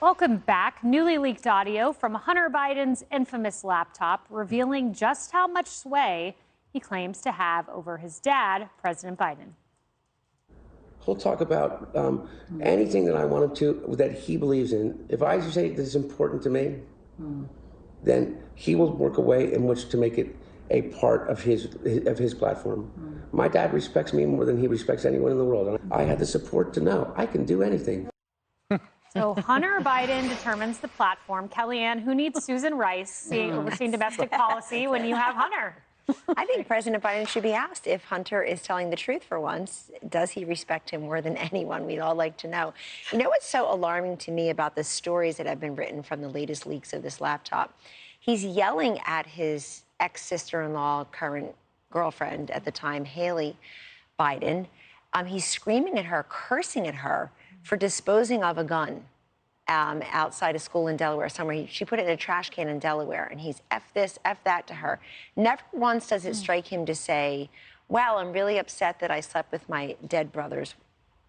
Welcome back. Newly leaked audio from Hunter Biden's infamous laptop revealing just how much sway he claims to have over his dad, President Biden. He'll talk about anything that I want him to, that he believes in. If I say this is important to me, then he will work a way in which to make it a part of his platform. My dad respects me more than he respects anyone in the world. And I had the support to know I can do anything. So Hunter Biden determines the platform. Kellyanne, who needs Susan Rice overseeing domestic policy when you have Hunter? I think President Biden should be asked if Hunter is telling the truth for once. Does he respect him more than anyone? We'd all like to know. You know what's so alarming to me about the stories that have been written from the latest leaks of this laptop? He's yelling at his ex-sister-in-law, current girlfriend at the time, Haley Biden. He's screaming at her, cursing at her for disposing of a gun outside a school in Delaware somewhere. She put it in a trash can in Delaware, and he's F this, F that to her. Never once does it strike him to say, wow, I'm really upset that I slept with my dead brother's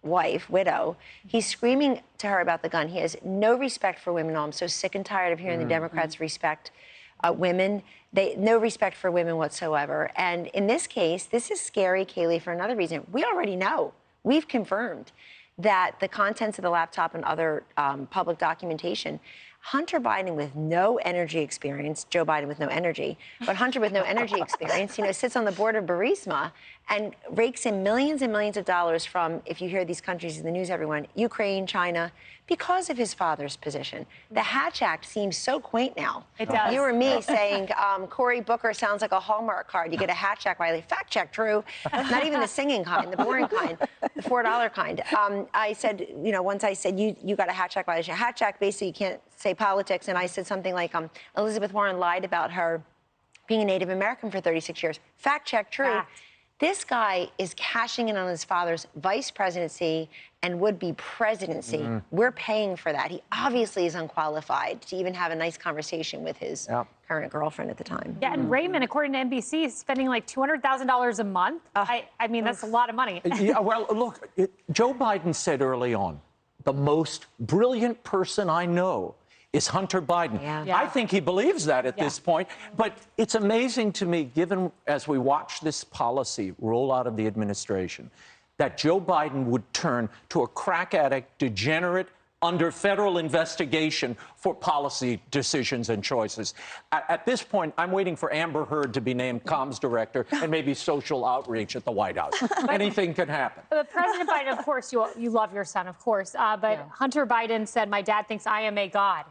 widow. He's screaming to her about the gun. He has no respect for women. Oh, I'm so sick and tired of hearing the Democrats respect women. No respect for women whatsoever. And in this case, this is scary, Kaylee, for another reason. We already know. We've confirmed that the contents of the laptop and other public documentation, Hunter Biden with no energy experience, Joe Biden with no energy, but Hunter with no energy experience, sits on the board of Burisma and rakes in millions and millions of dollars from, if you hear these countries in the news, everyone, Ukraine, China, because of his father's position. The Hatch Act seems so quaint now. It does. You or me saying, Cory Booker sounds like a Hallmark card. You get a Hatch Act violation. Fact check, true. Not even the singing kind, the boring kind, the $4 kind. I said, once I said, you got a Hatch Act violation. Hatch Act, basically, you can't say politics. And I said something like, Elizabeth Warren lied about her being a Native American for 36 years. Fact check, true. Fact. This guy is cashing in on his father's vice presidency and would-be presidency. We're paying for that. He obviously is unqualified to even have a nice conversation with his current girlfriend at the time. Yeah, and Raymond, according to NBC, is spending like $200,000 a month. I mean, that's a lot of money. Yeah, well, look, Joe Biden said early on, the most brilliant person I know is Hunter Biden. Yeah. I think he believes that at this point. But it's amazing to me, given as we watch this policy roll out of the administration, that Joe Biden would turn to a crack addict, degenerate, under federal investigation for policy decisions and choices. At this point, I'm waiting for Amber Heard to be named comms director and maybe social outreach at the White House. Anything can happen. But President Biden, of course, you love your son, of course. But Hunter Biden said, my dad thinks I am a god.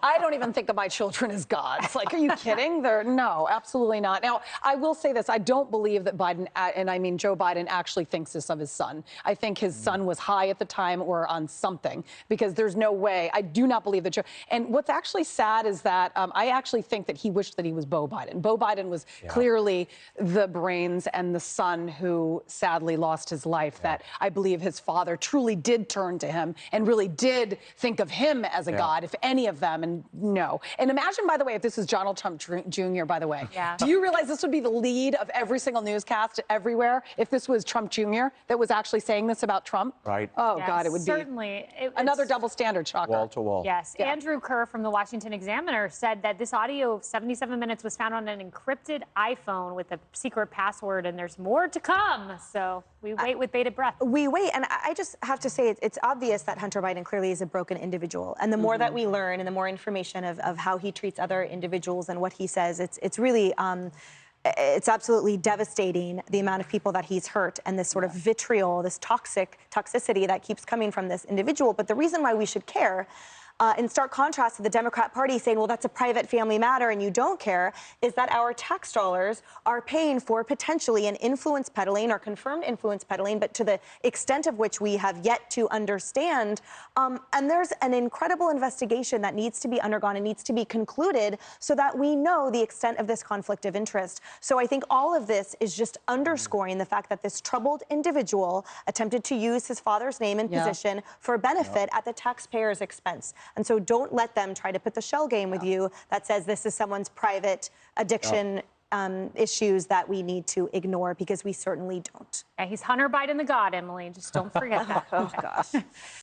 I don't even think of my children as gods. Like, are you kidding? No, absolutely not. Now, I will say this. I don't believe that Biden, and I mean Joe Biden, actually thinks this of his son. I think his son was high at the time or on something, because there's no way. I do not believe that Joe. And what's actually sad is that I actually think that he wished that he was Beau Biden. Beau Biden was clearly the brains and the son who sadly lost his life, that I believe his father truly did turn to him and really did think of him as a god, if any of them. And no. And imagine, by the way, if this is Donald Trump Jr., by the way. Yeah. Do you realize this would be the lead of every single newscast everywhere if this was Trump Jr. that was actually saying this about Trump? Right. Oh, God, it would certainly be another double standard, shocker. Wall to wall. Yes. Yeah. Andrew Kerr from the Washington Examiner said that this audio of 77 minutes was found on an encrypted iPhone with a secret password, and there's more to come. So we wait with bated breath. We wait, and I just have to say it's obvious that Hunter Biden clearly is a broken individual. And the more that we learn and the more information of how he treats other individuals and what he says, it's really it's absolutely devastating, the amount of people that he's hurt and this sort of vitriol, this toxicity that keeps coming from this individual. But the reason why we should care, in stark contrast to the Democrat Party saying, well, that's a private family matter and you don't care, is that our tax dollars are paying for potentially an influence peddling or confirmed influence peddling, but to the extent of which we have yet to understand. And there's an incredible investigation that needs to be undergone and needs to be concluded so that we know the extent of this conflict of interest. So I think all of this is just underscoring the fact that this troubled individual attempted to use his father's name and position for benefit at the taxpayer's expense. And so don't let them try to put the shell game with you that says this is someone's private addiction issues that we need to ignore, because we certainly don't. Yeah, he's Hunter Biden the God, Emily. Just don't forget that. Oh, gosh.